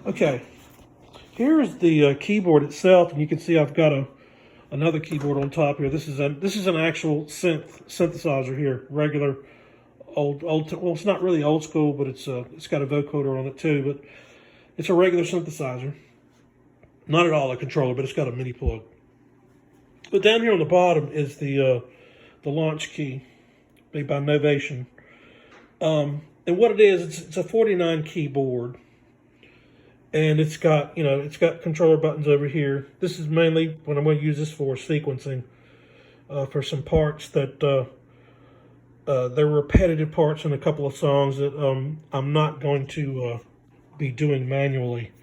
Okay, here's the keyboard itself, and you can see I've got another keyboard on top here. This is an actual synthesizer here, regular old. Well, it's not really old school, but it's got a vocoder on it too. But it's a regular synthesizer, not at all a controller, but it's got a MIDI plug. But down here on the bottom is the Lanchkey made by Novation. And what it is, it's a 49 keyboard. And it's got controller buttons over here. This is mainly what I'm going to use this for, sequencing for some parts that they're repetitive parts in a couple of songs that I'm not going to be doing manually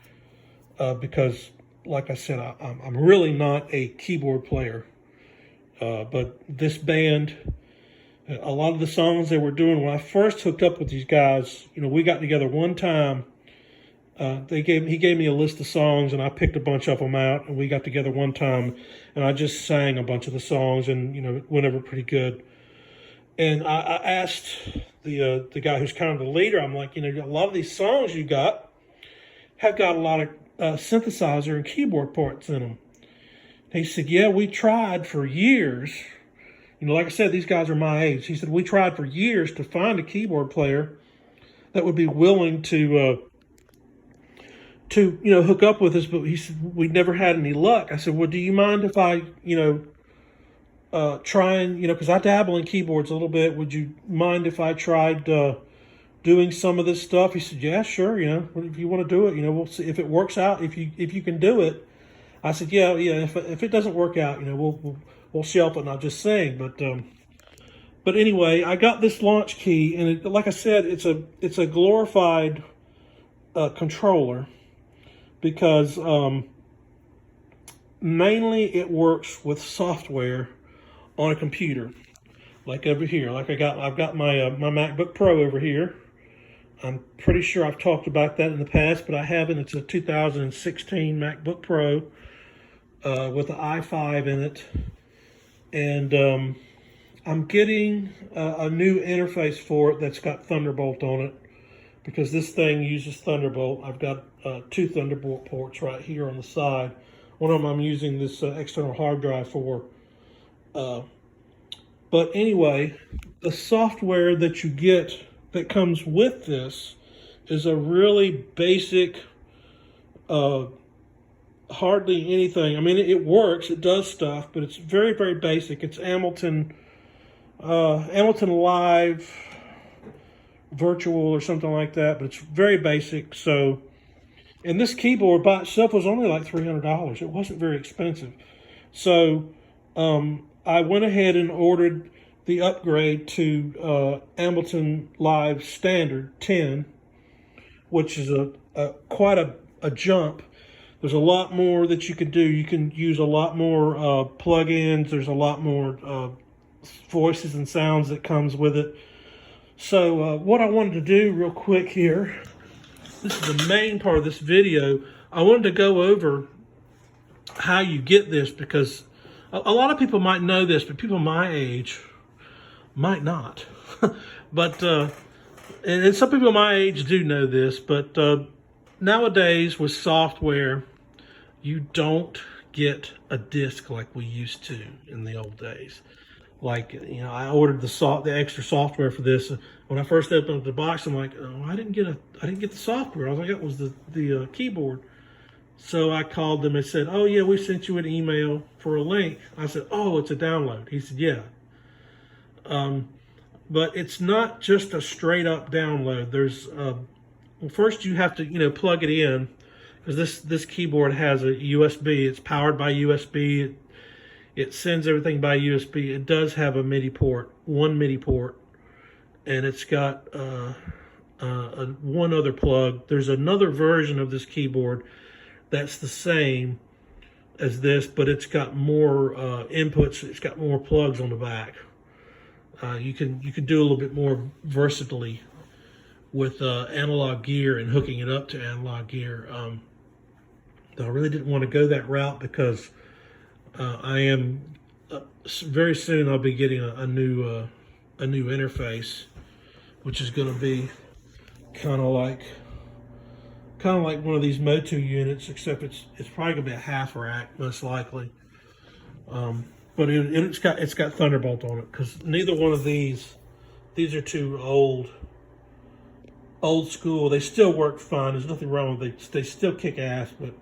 because, like I said, I'm really not a keyboard player. But this band, a lot of the songs they were doing when I first hooked up with these guys, we got together one time. He gave me a list of songs, and I picked a bunch of them out, and we got together one time, and I just sang a bunch of the songs, and it went over pretty good. And I asked the guy who's kind of the leader, I'm like, a lot of these songs you have got a lot of synthesizer and keyboard parts in them. And he said, yeah, we tried for years. Like I said, these guys are my age. He said, we tried for years to find a keyboard player that would be willing to hook up with us, but he said we never had any luck. I said, well, do you mind if I try and because I dabble in keyboards a little bit, would you mind if I tried doing some of this stuff? He said, yeah, sure, if you want to do it, we'll see if it works out, if you can do it. I said, yeah, if it doesn't work out, we'll shelf it and I'll just sing. But anyway, I got this Lanchkey, and like I said, it's a glorified controller, because mainly it works with software on a computer, like over here. Like I've got my my MacBook Pro over here. I'm pretty sure I've talked about that in the past, but I haven't. It's a 2016 MacBook Pro with an i5 in it, and I'm getting a new interface for it that's got Thunderbolt on it, because this thing uses Thunderbolt. I've got two Thunderbolt ports right here on the side. One of them I'm using this external hard drive for. But anyway, the software that you get that comes with this is a really basic, hardly anything. I mean, it works, it does stuff, but it's very, very basic. It's Hamilton Live Virtual or something like that, but it's very basic. So, and this keyboard by itself was only like $300. It wasn't very expensive. So I went ahead and ordered the upgrade to Hamilton Live Standard 10, which is quite a jump. There's a lot more that you can do. You can use a lot more plugins. There's a lot more voices and sounds that comes with it. So what I wanted to do real quick here, this is the main part of this video. I wanted to go over how you get this, because a lot of people might know this, but people my age might not. But and some people my age do know this, but nowadays with software, you don't get a disc like we used to in the old days. Like, I ordered the extra software for this. When I first opened up the box, I'm like, oh, I didn't get the software. All I got was the keyboard. So I called them and said, oh yeah, we sent you an email for a link. I said, oh, it's a download. He said, yeah. But it's not just a straight up download. There's well, first you have to plug it in, because this keyboard has a USB. It's powered by USB. It sends everything by USB. It does have a MIDI port, one MIDI port, and it's got one other plug. There's another version of this keyboard that's the same as this, but it's got more inputs. It's got more plugs on the back. You can do a little bit more versatility with analog gear and hooking it up to analog gear. I really didn't want to go that route, because I am very soon I'll be getting a new interface, which is going to be kind of like kind of like one of these Motu units, except it's probably gonna be a half rack most likely. But it's got Thunderbolt on it because neither one of these are too old school. They still work fine. There's nothing wrong with them. They still kick ass, but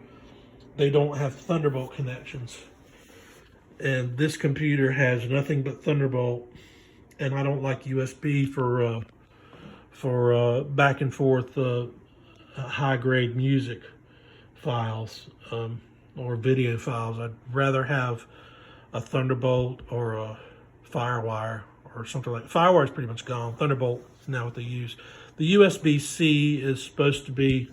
they don't have Thunderbolt connections. And this computer has nothing but Thunderbolt, and I don't like USB for back and forth high grade music files or video files. I'd rather have a Thunderbolt or a FireWire or something like. FireWire is pretty much gone. Thunderbolt is now what they use. The USB-C is supposed to be.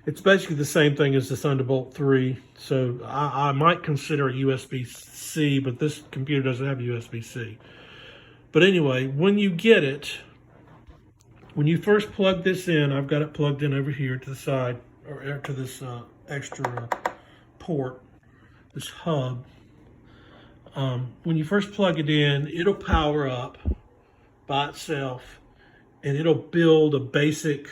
It's basically the same thing as the Thunderbolt 3, so I might consider a USB-C, but this computer doesn't have USB-C. But anyway, when you get it, when you first plug this in, I've got it plugged in over here to the side, or to this extra port, this hub. When you first plug it in, it'll power up by itself, and it'll build a basic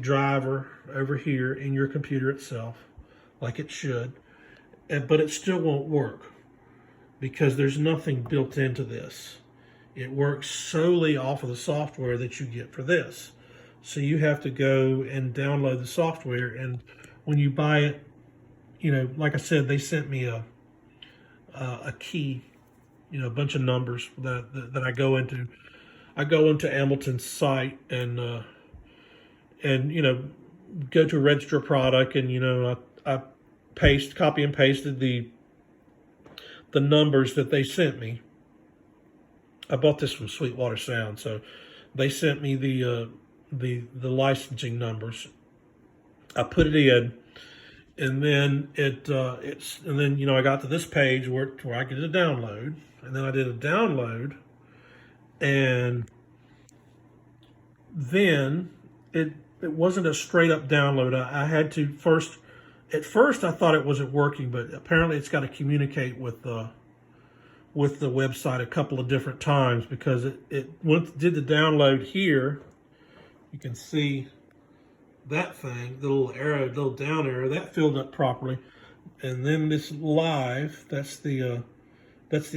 driver over here in your computer itself, like it should, but it still won't work because there's nothing built into this. It works solely off of the software that you get for this. So you have to go and download the software, and when you buy it, you know, like I said, they sent me a key, you know, a bunch of numbers that I go into. I go into Hamilton's site and you know, go to register a product, and you know, I copy and pasted the numbers that they sent me. I bought this from Sweetwater Sound, so they sent me the licensing numbers. I put it in, and then and then you know, I got to this page where I did a download, and then I did a download, and then it wasn't a straight up download. I had to first. At first, I thought it wasn't working, but apparently, it's got to communicate with the website a couple of different times, because it did the download here. You can see that thing, the little arrow, the little down arrow, that filled up properly, and then this live, that's the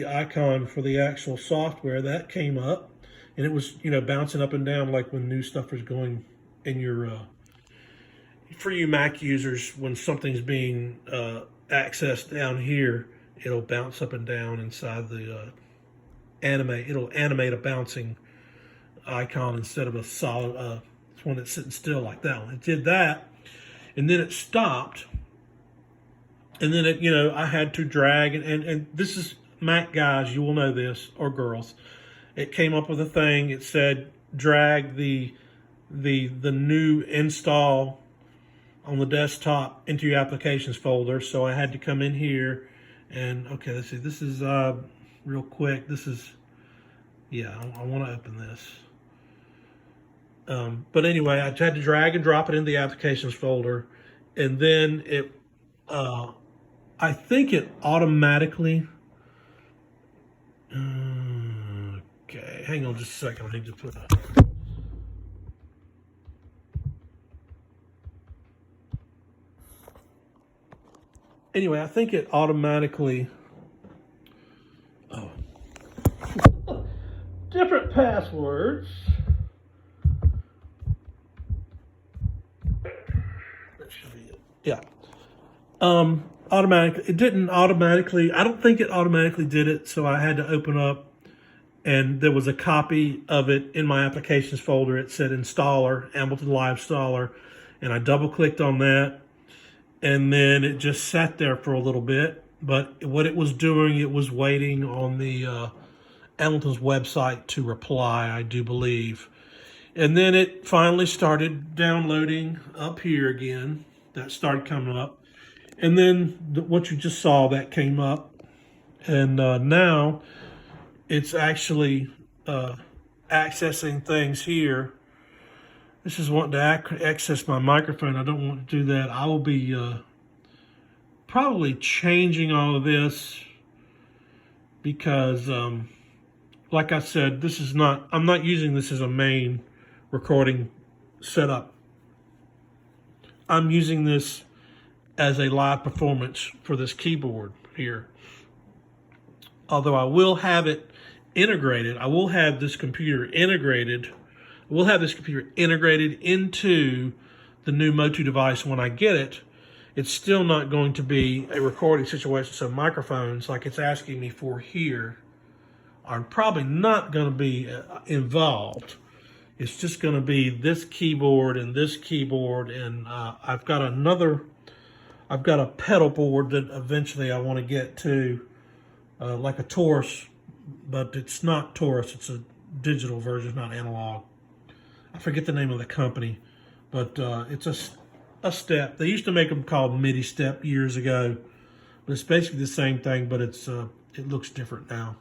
icon for the actual software that came up, and it was, you know, bouncing up and down like when new stuff is going in your for you Mac users, when something's being accessed down here, it'll bounce up and down inside the animate. It'll animate a bouncing icon instead of a solid one that's sitting still like that one. It did that, and then it stopped, and then it, you know, I had to drag, and this is Mac guys, you will know this, or girls. It came up with a thing. It said drag the new install on the desktop into your applications folder. So I had to come in here and, okay, let's see, this is real quick. This is, yeah, I want to open this. But anyway, I had to drag and drop it in the applications folder, and then it, I think it automatically, okay, hang on just a second. I need to put a, anyway, I think it automatically, oh, different passwords. That should be it. Yeah. Automatically, it didn't automatically, I don't think it automatically did it, so I had to open up, and there was a copy of it in my applications folder. It said installer, Hamilton Live Installer, and I double clicked on that, and then it just sat there for a little bit. But what it was doing, it was waiting on the Hamilton's website to reply, I do believe. And then it finally started downloading up here again. That started coming up. And then what you just saw, that came up. And now it's actually accessing things here. This is wanting to access my microphone. I don't want to do that. I will be probably changing all of this because, like I said, this is not, I'm not using this as a main recording setup I'm using this as a live performance for this keyboard here. Although I will have it integrated, I will have this computer integrated. We'll have this computer integrated into the new Motu device when I get it. It's still not going to be a recording situation, so microphones like it's asking me for here are probably not going to be involved. It's just going to be this keyboard, and I've got a pedal board that eventually I want to get to, like a Taurus, but it's not Taurus, it's a digital version, not analog. I forget the name of the company, but it's a step. They used to make them called MIDI step years ago, but it's basically the same thing, but it looks different now.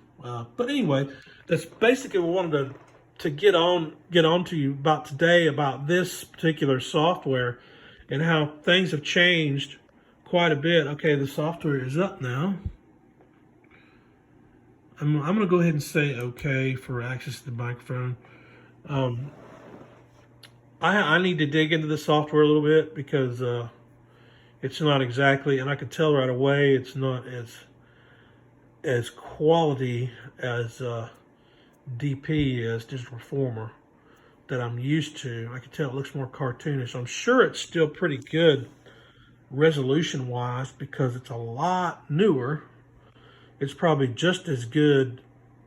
But anyway, that's basically what I wanted to get on to you about today, about this particular software and how things have changed quite a bit. Okay, the software is up now. I'm going to go ahead and say okay for access to the microphone. I need to dig into the software a little bit because it's not exactly, and I could tell right away it's not as quality as DP is, Digital Performer, that I'm used to. I can tell it looks more cartoonish. I'm sure it's still pretty good resolution-wise because it's a lot newer. It's probably just as good,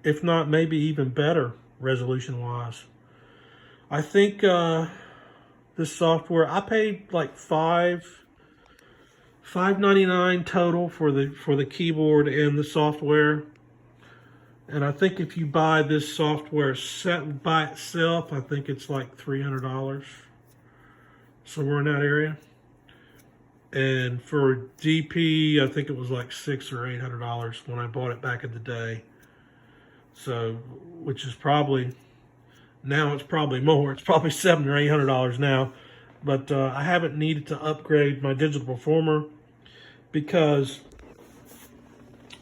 if not maybe even better resolution-wise. I think this software, I paid like $5.99 total for the keyboard and the software. And I think if you buy this software set by itself, I think it's like $300, somewhere in that area. And for DP, I think it was like $600 or $800 when I bought it back in the day. So, which is probably, now it's probably more. It's probably $700 or $800 now. But I haven't needed to upgrade my Digital Performer because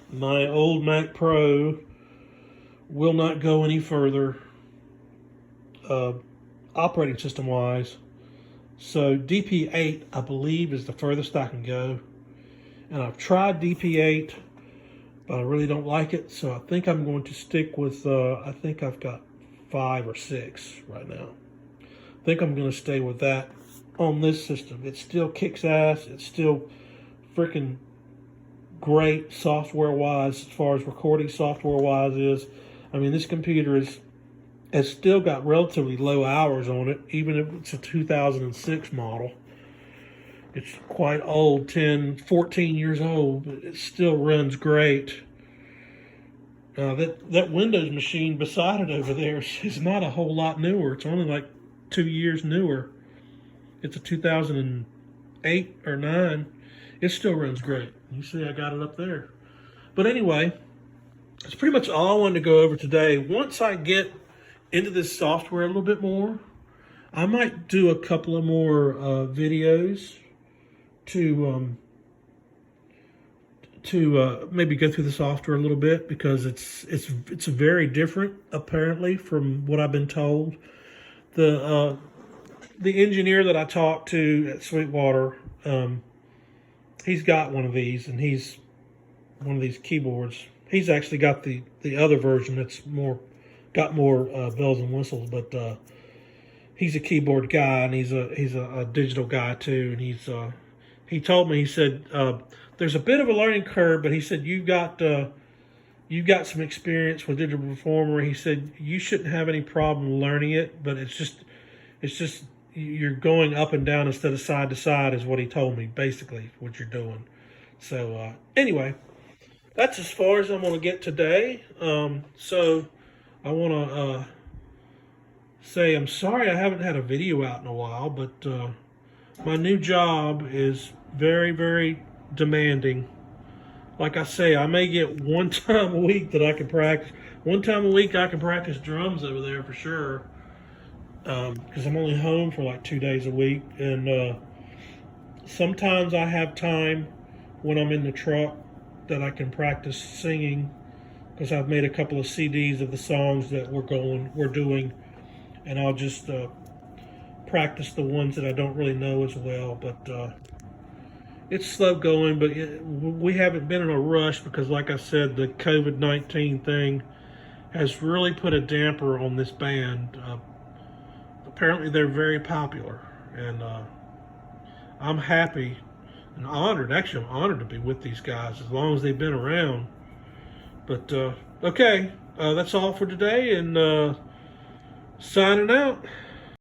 my old Mac Pro will not go any further operating system wise. So DP8, I believe, is the furthest I can go. And I've tried DP8, but I really don't like it. So I think I'm going to stick with, I think I've got 5 or 6 right now. I think I'm going to stay with that on this system. It still kicks ass. It's still freaking great software-wise, as far as recording software-wise is. I mean, this computer has still got relatively low hours on it, even if it's a 2006 model. It's quite old, 14 years old, but it still runs great. That Windows machine beside it over there is not a whole lot newer. It's only like 2 years newer. It's a 2008 or 9. It still runs great. You see I got it up there. But anyway, that's pretty much all I wanted to go over today. Once I get into this software a little bit more, I might do a couple of more videos to maybe go through the software a little bit, because it's very different apparently from what I've been told. The engineer that I talked to at Sweetwater, he's got one of these, and he's one of these keyboards. He's actually got the other version that's got more bells and whistles, but he's a keyboard guy, and he's a digital guy too. And he told me, he said there's a bit of a learning curve, but he said you've got some experience with Digital Performer. He said you shouldn't have any problem learning it, but it's just you're going up and down instead of side to side is what he told me, basically what you're doing. So anyway, that's as far as I'm going to get today. So I want to say I'm sorry I haven't had a video out in a while, but my new job is very, very demanding. Like I say, I may get one time a week that I can practice. One time a week I can practice drums over there for sure, because I'm only home for like 2 days a week. And sometimes I have time when I'm in the truck that I can practice singing, because I've made a couple of CDs of the songs that we're doing, and I'll just practice the ones that I don't really know as well. But it's slow going, but we haven't been in a rush because, like I said, the COVID-19 thing has really put a damper on this band. Apparently, they're very popular, and I'm happy and honored. Actually, I'm honored to be with these guys as long as they've been around. But okay, that's all for today, and signing out.